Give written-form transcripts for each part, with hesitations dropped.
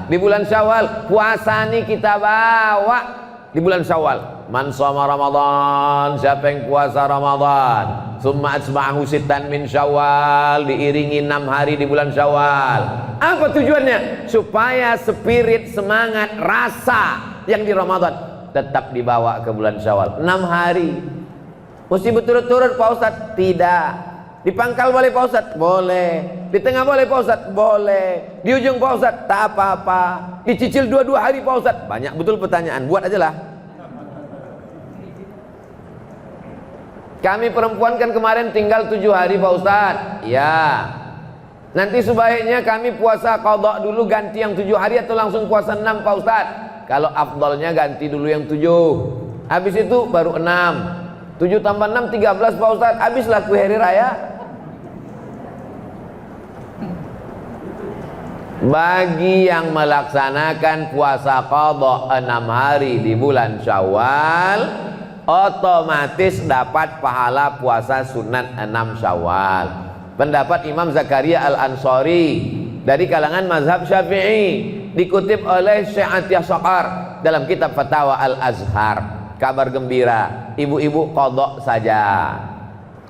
di bulan Syawal. Puasa nih kita bawa di bulan Syawal. Man shoma Ramadan, siapa yang puasa Ramadan, summa atba'ahu sittan min Syawal, diiringi 6 hari di bulan Syawal. Apa tujuannya? Supaya spirit, semangat, rasa yang di Ramadan tetap dibawa ke bulan Syawal. 6 hari. Mesti berturut-turut Pak Ustadz? Tidak. Di pangkal boleh Pak Ustadz? Boleh. Di tengah boleh Pak Ustadz? Boleh. Di ujung Pak Ustadz? Tak apa-apa. Dicicil 2 hari Pak Ustadz? Banyak betul pertanyaan, buat aja lah. Kami perempuan kan kemarin tinggal 7 hari Pak Ustadz. Ya. Nanti sebaiknya kami puasa qadha dulu, ganti yang 7 hari, atau langsung puasa 6 Pak Ustadz? Kalau afdalnya ganti dulu yang 7, habis itu baru 6. 7 tambah 6 13 Pak Ustadz. Habislah kue hari raya. Bagi yang melaksanakan puasa qadha 6 hari di bulan Syawal, otomatis dapat pahala puasa sunat 6 Syawal. Pendapat Imam Zakaria Al-Ansari dari kalangan mazhab Syafi'i, dikutip oleh Syekh Atiyah Saqar dalam kitab Fatawa Al-Azhar. Kabar gembira, ibu-ibu qadha saja,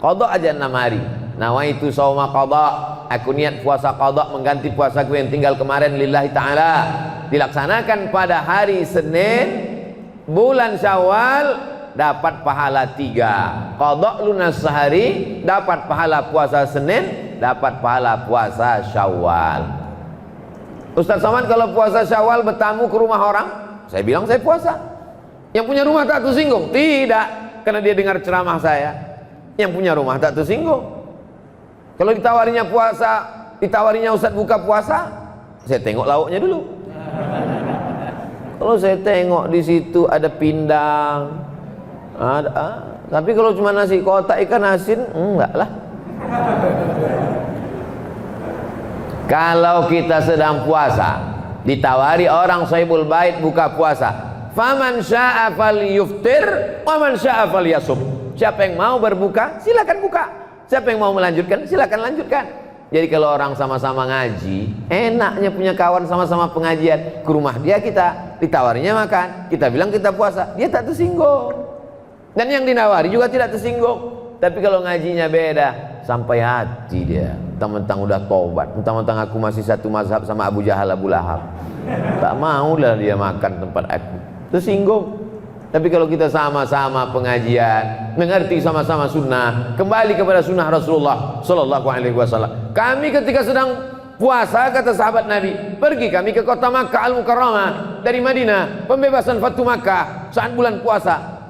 qadha aja 6 hari. Nawaitu shauma qadha, aku niat puasa qadha mengganti puasaku yang tinggal kemarin lillahi ta'ala. Dilaksanakan pada hari Senin bulan Syawal, dapat pahala 3. Qadha lunas sehari, dapat pahala puasa Senin, dapat pahala puasa Syawal. Ustaz Somad, kalau puasa Syawal bertamu ke rumah orang, saya bilang saya puasa. Yang punya rumah tak tersinggung? Tidak, karena dia dengar ceramah saya. Yang punya rumah tak tersinggung. Kalau ditawarinya puasa, ditawarinya Ustaz buka puasa, saya tengok lauknya dulu. Kalau saya tengok di situ ada pindang, tapi kalau cuma nasi kotak ikan asin, enggak lah. Kalau kita sedang puasa, ditawari orang sahibul bait buka puasa, faman syaa falyuftir wa man syaa falyasum. Siapa yang mau berbuka, silakan buka. Siapa yang mau melanjutkan, silakan lanjutkan. Jadi kalau orang sama-sama ngaji, enaknya punya kawan sama-sama pengajian. Ke rumah dia kita, ditawarinya makan, kita bilang kita puasa, dia tak tersinggung. Dan yang dinawari juga tidak tersinggung. Tapi kalau ngajinya beda, sampai hati dia. Mentang-mentang udah tobat, mentang-mentang aku masih satu mazhab sama Abu Jahal, Abu Lahab, tak maulah dia makan tempat aku, tersinggung. Tapi kalau kita sama-sama pengajian, mengerti sama-sama sunnah, kembali kepada sunnah Rasulullah Sallallahu Alaihi Wasallam. Kami ketika sedang puasa, kata sahabat Nabi, pergi kami ke kota Makkah Al-Mukarramah dari Madinah, pembebasan Fatu Makkah saat bulan puasa.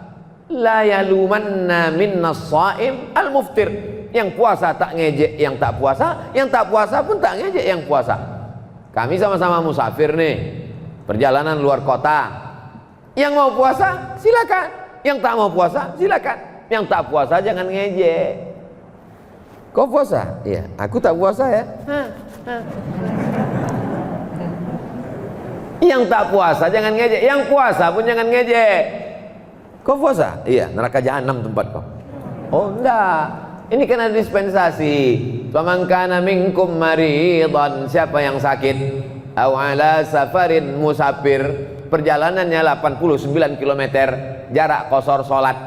La yalumanna minna shaim al-muftir. Yang puasa tak ngejek yang tak puasa, yang tak puasa pun tak ngejek yang puasa. Kami sama-sama musafir nih, perjalanan luar kota. Yang mau puasa silakan, yang tak mau puasa silakan, yang tak puasa jangan ngejek. Kau puasa? Iya, aku tak puasa ya. Yang tak puasa jangan ngejek, yang puasa pun jangan ngejek. Kau puasa? Iya, neraka jahanam tempat kau. Oh enggak, ini kan ada dispensasi. Faman kana minkum maridan, siapa yang sakit, aw ala safarin musafir, perjalanannya 89 km, jarak qasar salat.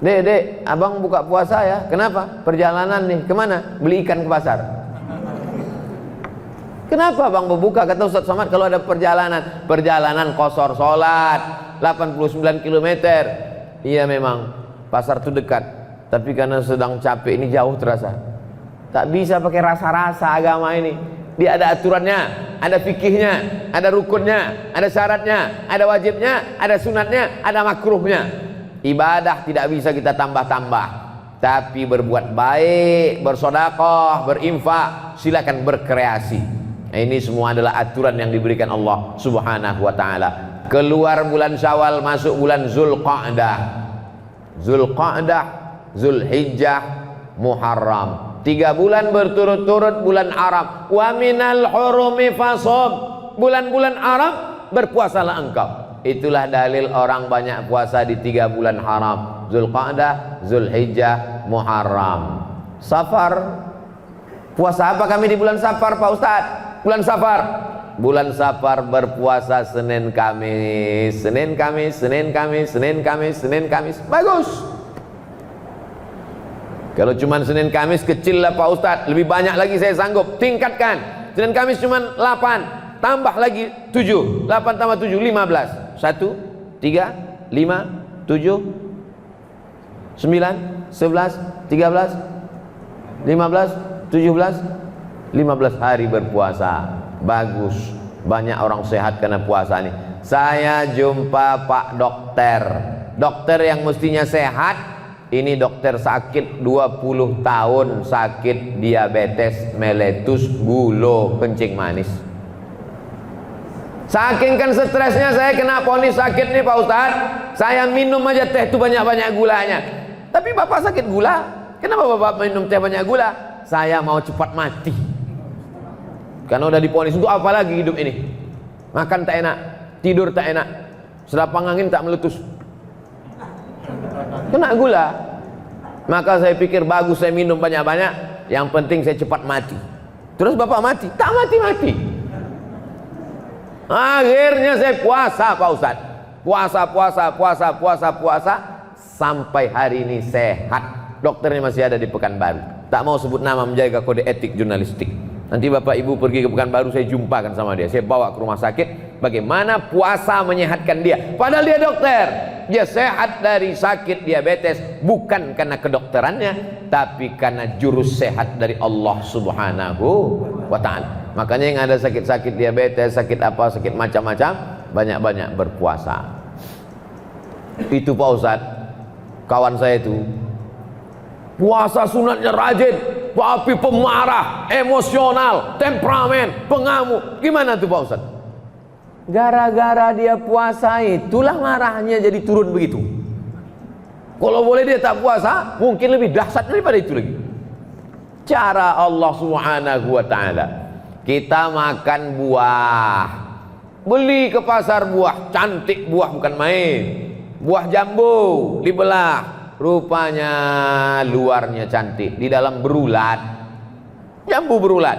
Dek, abang buka puasa ya. Kenapa? Perjalanan nih, kemana? Beli ikan ke pasar. Kenapa bang berbuka? Kata Ustaz Somad, kalau ada perjalanan qasar salat 89 km. Iya memang, pasar itu dekat, tapi karena sedang capek ini jauh terasa. Tak bisa pakai rasa-rasa agama ini. Dia ada aturannya, ada fikihnya, ada rukunnya, ada syaratnya, ada wajibnya, ada sunatnya, ada makruhnya. Ibadah tidak bisa kita tambah-tambah, tapi berbuat baik, bersedekah, berinfak, silakan berkreasi. Nah, ini semua adalah aturan yang diberikan Allah Subhanahu wa taala. Keluar bulan Syawal, masuk bulan Zulqa'dah. Zulqa'dah, Zulhijjah, Muharram. 3 bulan berturut-turut bulan Arab. Wa minal hurumi fasum. Bulan-bulan Arab berpuasalah engkau. Itulah dalil orang banyak puasa di 3 bulan haram. Zulqa'dah, Zulhijjah, Muharram. Safar. Puasa apa kami di bulan Safar Pak Ustadz? Bulan Safar bulan Safar berpuasa Senin Kamis, Senin Kamis, Senin Kamis, Senin Kamis, Senin Kamis, bagus. Kalau cuma Senin Kamis kecil lah Pak Ustadz, lebih banyak lagi saya sanggup, tingkatkan. Senin Kamis cuma 8, tambah lagi 7, 8 tambah 7, 15. 1, 3, 5, 7, 9, 11, 13, 15, 17, 15 hari berpuasa. Bagus, banyak orang sehat karena puasa nih. Saya jumpa Pak dokter, dokter yang mestinya sehat, ini dokter sakit 20 tahun, sakit diabetes mellitus, gula, kencing manis. Saking kan stresnya saya kena vonis sakit nih Pak Ustadz, saya minum aja teh itu banyak-banyak gulanya. Tapi Bapak sakit gula, kenapa Bapak minum teh banyak gula? Saya mau cepat mati. Karena udah divonis, untuk apa lagi hidup ini? Makan tak enak, tidur tak enak, selapang angin tak meletus, kena gula. Maka saya pikir bagus saya minum banyak-banyak, yang penting saya cepat mati. Terus Bapak mati? Tak mati-mati. Akhirnya saya puasa Pak Ustadz, puasa sampai hari ini sehat. Dokternya masih ada di Pekanbaru, tak mau sebut nama, menjaga kode etik jurnalistik. Nanti Bapak Ibu pergi ke Pekanbaru, saya jumpakan sama dia, saya bawa ke rumah sakit, bagaimana puasa menyehatkan dia. Padahal dia dokter, dia sehat dari sakit diabetes, bukan karena kedokterannya, tapi karena jurus sehat dari Allah Subhanahu wa ta'ala. Makanya yang ada sakit-sakit diabetes, sakit apa, sakit macam-macam, banyak-banyak berpuasa. Itu Pak Ustadz, kawan saya itu puasa sunatnya rajin, tapi pemarah, emosional, temperamen, pengamuk. Gimana tuh Pak Ustadz? Gara-gara dia puasa itulah marahnya jadi turun begitu. Kalau boleh dia tak puasa, mungkin lebih dahsyat daripada itu lagi. Cara Allah Subhanahu wa ta'ala, kita makan buah, beli ke pasar buah, cantik buah bukan main. Buah jambu dibelah, rupanya luarnya cantik, di dalam berulat. Jambu berulat.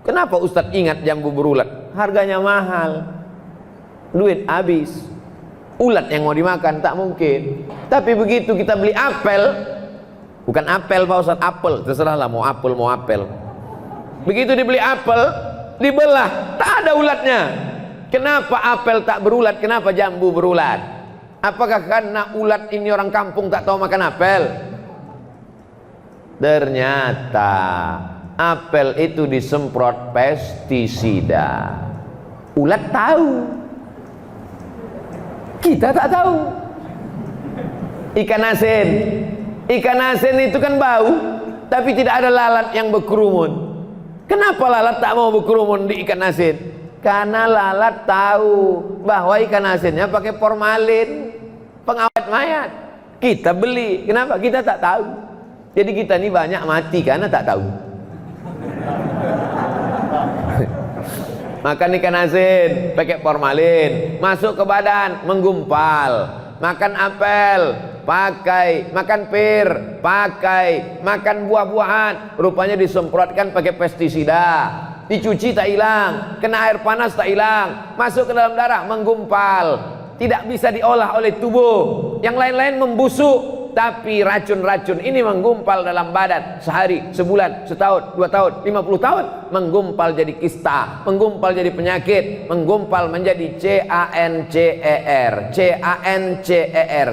Kenapa Ustadz ingat jambu berulat? Harganya mahal, duit habis. Ulat yang mau dimakan tak mungkin. Tapi begitu kita beli apel, bukan apel Pak Ustadz, apel, terserahlah mau apel mau apel. Begitu dibeli apel, dibelah, tak ada ulatnya. Kenapa apel tak berulat? Kenapa jambu berulat? Apakah karena ulat ini orang kampung tak tahu makan apel? Ternyata apel itu disemprot pestisida. Ulat tahu, kita tak tahu. Ikan asin itu kan bau, tapi tidak ada lalat yang berkerumun. Kenapa lalat tak mau berkerumun di ikan asin? Karena lalat tahu bahwa ikan asinnya pakai formalin, pengawet mayat. Kita beli, kenapa? Kita tak tahu. Jadi kita ini banyak mati karena tak tahu. Makan ikan asin pakai formalin, masuk ke badan menggumpal. Makan apel pakai, makan pir pakai, makan buah-buahan rupanya disemprotkan pakai pestisida. Dicuci tak hilang, kena air panas tak hilang, masuk ke dalam darah menggumpal, tidak bisa diolah oleh tubuh. Yang lain-lain membusuk, tapi racun-racun ini menggumpal dalam badan sehari, sebulan, setahun, 2 tahun, 50 tahun, menggumpal jadi kista, menggumpal jadi penyakit, menggumpal menjadi cancer,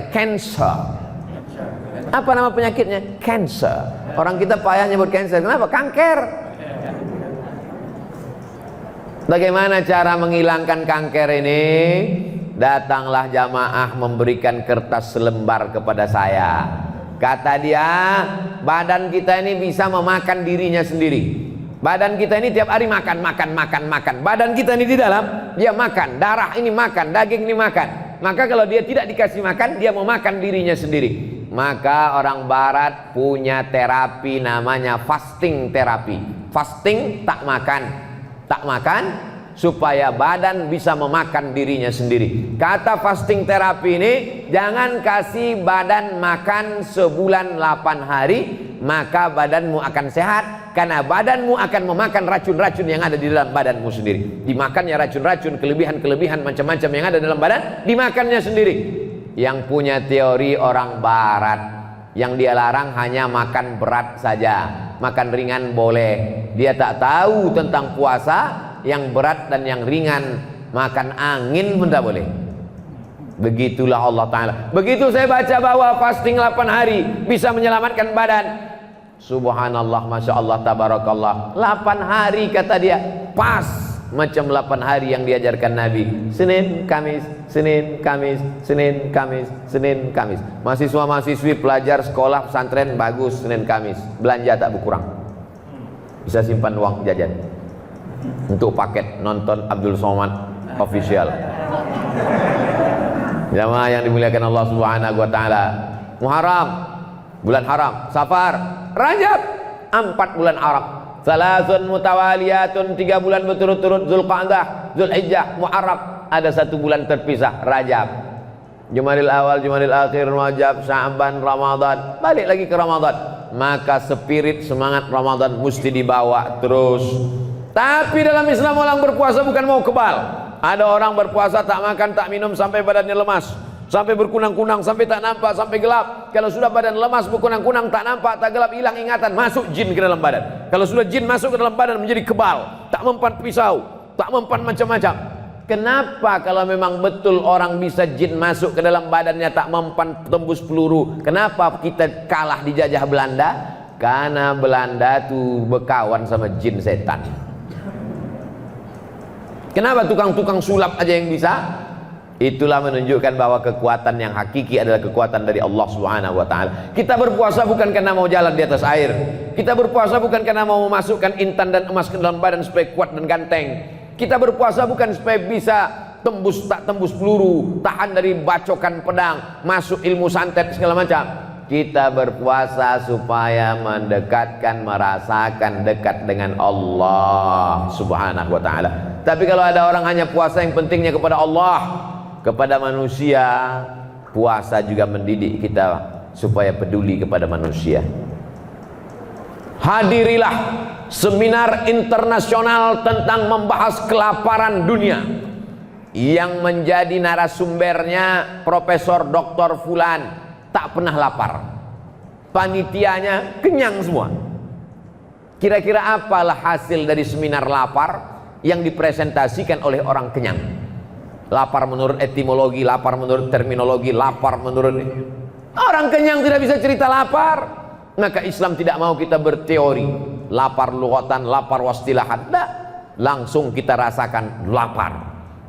cancer. Apa nama penyakitnya? Cancer. Orang kita payah nyebut cancer, kenapa? Kanker. Bagaimana cara menghilangkan kanker ini? Datanglah jamaah memberikan kertas selembar kepada saya. Kata dia, badan kita ini bisa memakan dirinya sendiri. Badan kita ini tiap hari makan. Badan kita ini di dalam, dia makan. Darah ini makan, daging ini makan. Maka kalau dia tidak dikasih makan, dia mau makan dirinya sendiri. Maka orang barat punya terapi namanya fasting terapi. Fasting, tak makan supaya badan bisa memakan dirinya sendiri. Kata fasting terapi ini, jangan kasih badan makan sebulan 8 hari, maka badanmu akan sehat, karena badanmu akan memakan racun-racun yang ada di dalam badanmu sendiri. Dimakannya racun-racun, kelebihan-kelebihan macam-macam yang ada dalam badan, dimakannya sendiri. Yang punya teori orang barat, yang dia larang hanya makan berat saja, makan ringan boleh. Dia tak tahu tentang puasa, yang berat dan yang ringan, makan angin pun tak boleh. Begitulah Allah Ta'ala. Begitu saya baca bahwa fasting 8 hari bisa menyelamatkan badan, subhanallah, masya Allah, tabarakallah. 8 hari kata dia, pas macam 8 hari yang diajarkan Nabi. Senin, Kamis, Senin, Kamis, Senin, Kamis, Senin, Kamis. Mahasiswa-mahasiswi, pelajar sekolah pesantren, bagus Senin, Kamis. Belanja tak berkurang, bisa simpan uang jajan untuk paket nonton Abdul Somad official. Jamaah yang dimuliakan Allah Subhanahu wa taala. Muharram, bulan haram. Safar, Rajab, 4 bulan Arab. Salasun mutawaliyatun, 3 bulan berturut-turut. Zulqa'dah, Zulhijjah, Muharram. Ada 1 bulan terpisah, Rajab. Jumadil awal, Jumadil akhir, Rajab, Sya'ban, Ramadan. Balik lagi ke Ramadan. Maka spirit semangat Ramadan mesti dibawa terus. Tapi dalam Islam orang berpuasa bukan mau kebal. Ada orang berpuasa tak makan tak minum sampai badannya lemas, sampai berkunang-kunang, sampai tak nampak, sampai gelap. Kalau sudah badan lemas, berkunang-kunang, tak nampak, tak gelap, hilang ingatan, masuk jin ke dalam badan. Kalau sudah jin masuk ke dalam badan menjadi kebal, tak mempan pisau, tak mempan macam-macam. Kenapa kalau memang betul orang bisa jin masuk ke dalam badannya tak mempan tembus peluru? Kenapa kita kalah dijajah Belanda? Karena Belanda tuh berkawan sama jin setan. Kenapa tukang-tukang sulap aja yang bisa? Itulah menunjukkan bahwa kekuatan yang hakiki adalah kekuatan dari Allah Subhanahu wa taala. Kita berpuasa bukan karena mau jalan di atas air. Kita berpuasa bukan karena mau memasukkan intan dan emas ke dalam badan supaya kuat dan ganteng. Kita berpuasa bukan supaya bisa tak tembus peluru, tahan dari bacokan pedang, masuk ilmu santet segala macam. Kita berpuasa supaya mendekatkan, merasakan dekat dengan Allah Subhanahu wa ta'ala. Tapi kalau ada orang hanya puasa yang pentingnya kepada Allah, kepada manusia, puasa juga mendidik kita supaya peduli kepada manusia. Hadirilah seminar internasional tentang membahas kelaparan dunia, yang menjadi narasumbernya Profesor Dr. Fulan, tak pernah lapar. Panitianya kenyang semua. Kira-kira apalah hasil dari seminar lapar yang dipresentasikan oleh orang kenyang? Lapar menurut etimologi, lapar menurut terminologi, lapar menurut orang kenyang tidak bisa cerita lapar. Maka Islam tidak mau kita berteori lapar lughatan, lapar wastilahan. Tidak, langsung kita rasakan lapar.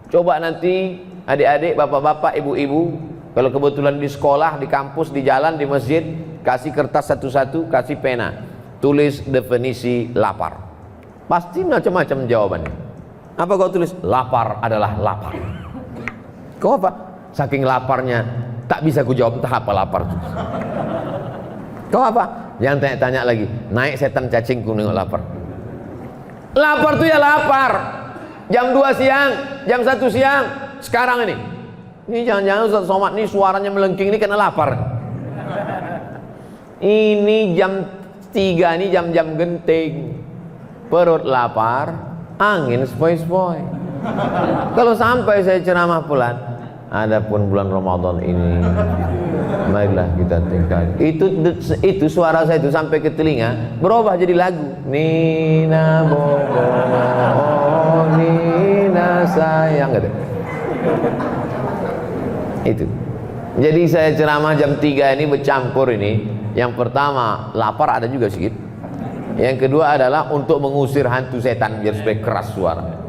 Coba nanti adik-adik, bapak-bapak, ibu-ibu, kalau kebetulan di sekolah, di kampus, di jalan, di masjid, kasih kertas satu-satu, kasih pena, tulis definisi lapar. Pasti macam-macam jawabannya. Apa kau tulis? Lapar adalah lapar. Kau apa? Saking laparnya tak bisa ku jawab entah apa lapar. Kau apa? Jangan tanya-tanya lagi. Naik setan cacingku nengok lapar. Lapar tuh ya lapar. Jam 2 siang, jam 1 siang, sekarang ini. Ini jangan-jangan Ustaz Somad ini suaranya melengking ini karena lapar. Ini jam 3, ini jam-jam genting. Perut lapar, angin sepoi-sepoi. Kalau sampai saya ceramah pulang, adapun bulan Ramadan ini, marilah kita tinggal. Itu suara saya itu sampai ke telinga, berubah jadi lagu. Nina bobo, oh Nina sayang, gitu. Itu. Jadi saya ceramah jam 3 ini bercampur ini. Yang pertama, lapar ada juga sedikit. Yang kedua adalah untuk mengusir hantu setan biar supaya keras suara.